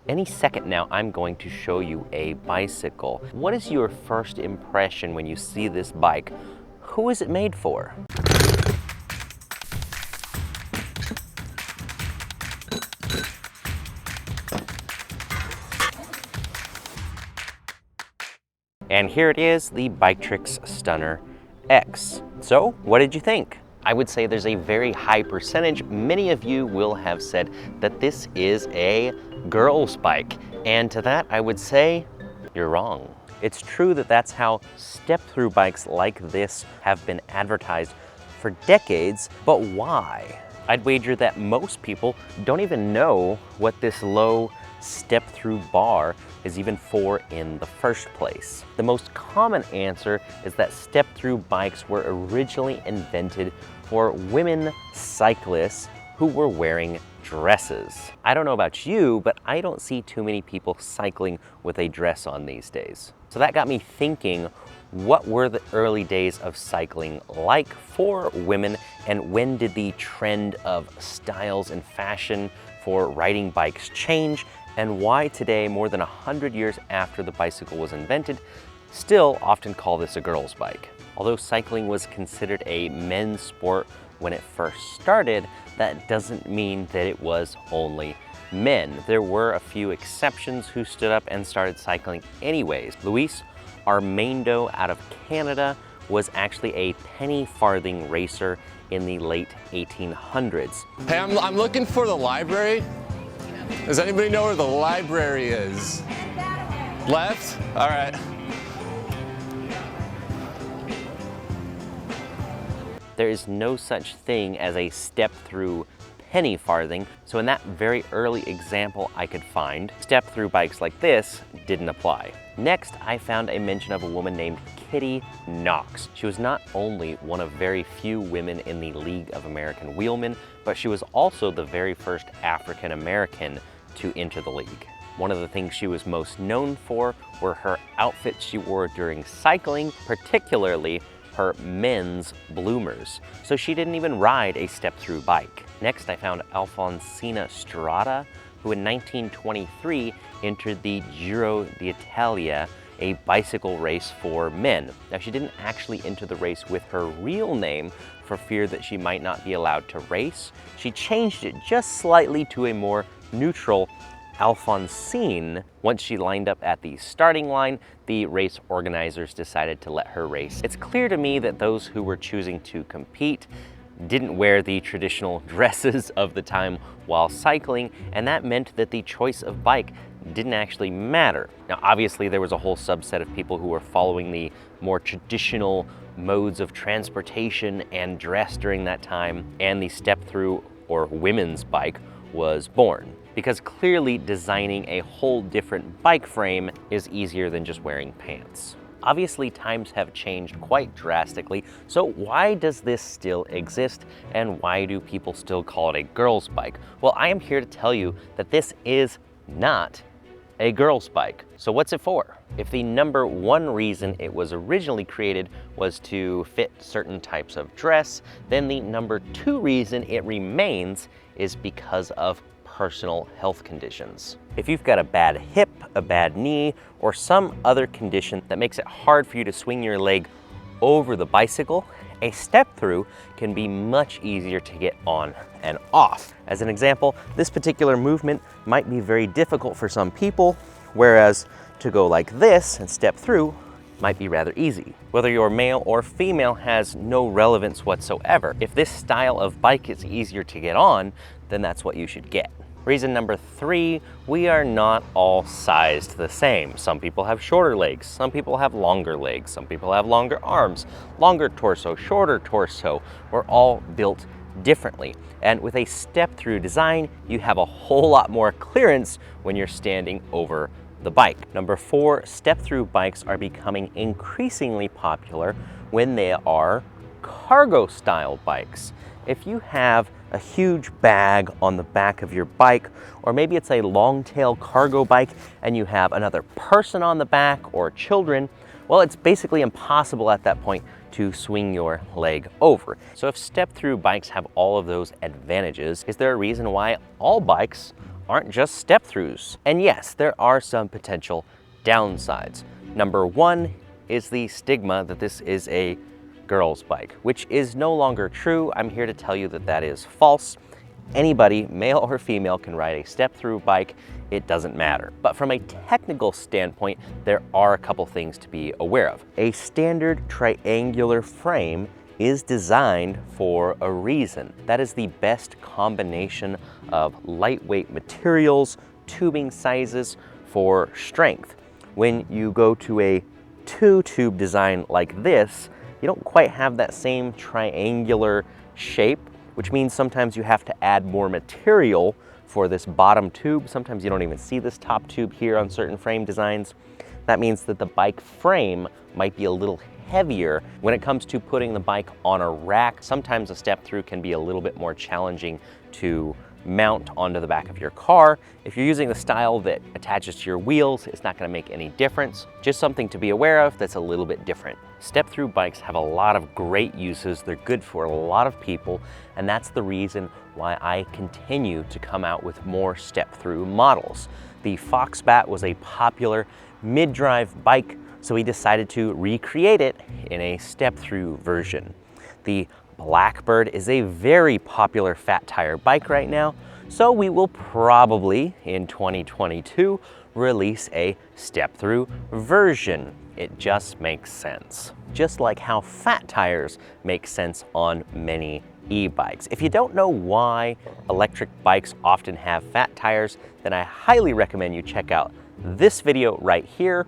Any second now, I'm going to show you a bicycle. What is your first impression when you see this bike? Who is it made for? And here it is, the Biktrix Stunner X. So, what did you think? I would say there's a very high percentage. Many of you will have said that this is a girl's bike. And to that, I would say, you're wrong. It's true that that's how step-through bikes like this have been advertised for decades, but why? I'd wager that most people don't even know what this low step-through bar is even for in the first place. The most common answer is that step-through bikes were originally invented for women cyclists who were wearing dresses. I don't know about you, but I don't see too many people cycling with a dress on these days. So that got me thinking, what were the early days of cycling like for women, and when did the trend of styles and fashion for riding bikes change, and why today, more than 100 years after the bicycle was invented, still often call this a girl's bike. Although cycling was considered a men's sport when it first started, that doesn't mean that it was only men. There were a few exceptions who stood up and started cycling anyways. Luis Armando out of Canada was actually a penny farthing racer in the late 1800s. Hey, I'm looking for the library. Does anybody know where the library is? Left? All right. There is no such thing as a step-through penny farthing, so in that very early example I could find, step-through bikes like this didn't apply. Next, I found a mention of a woman named Kitty Knox. She was not only one of very few women in the League of American Wheelmen, but she was also the very first African American to enter the league. One of the things she was most known for were her outfits she wore during cycling, particularly her men's bloomers. So she didn't even ride a step-through bike. Next, I found Alfonsina Strada, who in 1923 entered the Giro d'Italia, a bicycle race for men. Now, she didn't actually enter the race with her real name for fear that she might not be allowed to race. She changed it just slightly to a more neutral Alphonsine. Once she lined up at the starting line, the race organizers decided to let her race. It's clear to me that those who were choosing to compete didn't wear the traditional dresses of the time while cycling, and that meant that the choice of bike didn't actually matter. Now, obviously, there was a whole subset of people who were following the more traditional modes of transportation and dress during that time, and the step-through or women's bike was born. Because clearly designing a whole different bike frame is easier than just wearing pants. Obviously, times have changed quite drastically, so why does this still exist, and why do people still call it a girl's bike? Well, I am here to tell you that this is not a girl's bike. So what's it for? If the number one reason it was originally created was to fit certain types of dress, then the number two reason it remains is because of personal health conditions. If you've got a bad hip, a bad knee, or some other condition that makes it hard for you to swing your leg over the bicycle, a step-through can be much easier to get on and off. As an example, this particular movement might be very difficult for some people, whereas to go like this and step through might be rather easy. Whether you're male or female has no relevance whatsoever. If this style of bike is easier to get on, then that's what you should get. Reason number three, we are not all sized the same. Some people have shorter legs, some people have longer legs, some people have longer arms, longer torso, shorter torso. We're all built differently. And with a step-through design, you have a whole lot more clearance when you're standing over the bike. Number four, step-through bikes are becoming increasingly popular when they are cargo-style bikes. If you have a huge bag on the back of your bike, or maybe it's a long-tail cargo bike and you have another person on the back or children, well, it's basically impossible at that point to swing your leg over. So if step-through bikes have all of those advantages, is there a reason why all bikes aren't just step-throughs. And yes, there are some potential downsides. Number one is the stigma that this is a girl's bike, which is no longer true. I'm here to tell you that that is false. Anybody, male or female, can ride a step-through bike. It doesn't matter. But from a technical standpoint, there are a couple things to be aware of. A standard triangular frame is designed for a reason. That is the best combination of lightweight materials, tubing sizes for strength. When you go to a two-tube design like this, you don't quite have that same triangular shape, which means sometimes you have to add more material for this bottom tube. Sometimes you don't even see this top tube here on certain frame designs. That means that the bike frame might be a little heavier. When it comes to putting the bike on a rack, sometimes a step-through can be a little bit more challenging to mount onto the back of your car. If you're using the style that attaches to your wheels, it's not gonna make any difference. Just something to be aware of that's a little bit different. Step-through bikes have a lot of great uses. They're good for a lot of people, and that's the reason why I continue to come out with more step-through models. The Foxbat was a popular mid-drive bike, so we decided to recreate it in a step-through version. The Blackbird is a very popular fat tire bike right now, so we will probably, in 2022, release a step-through version. It just makes sense. Just like how fat tires make sense on many e-bikes. If you don't know why electric bikes often have fat tires, then I highly recommend you check out this video right here,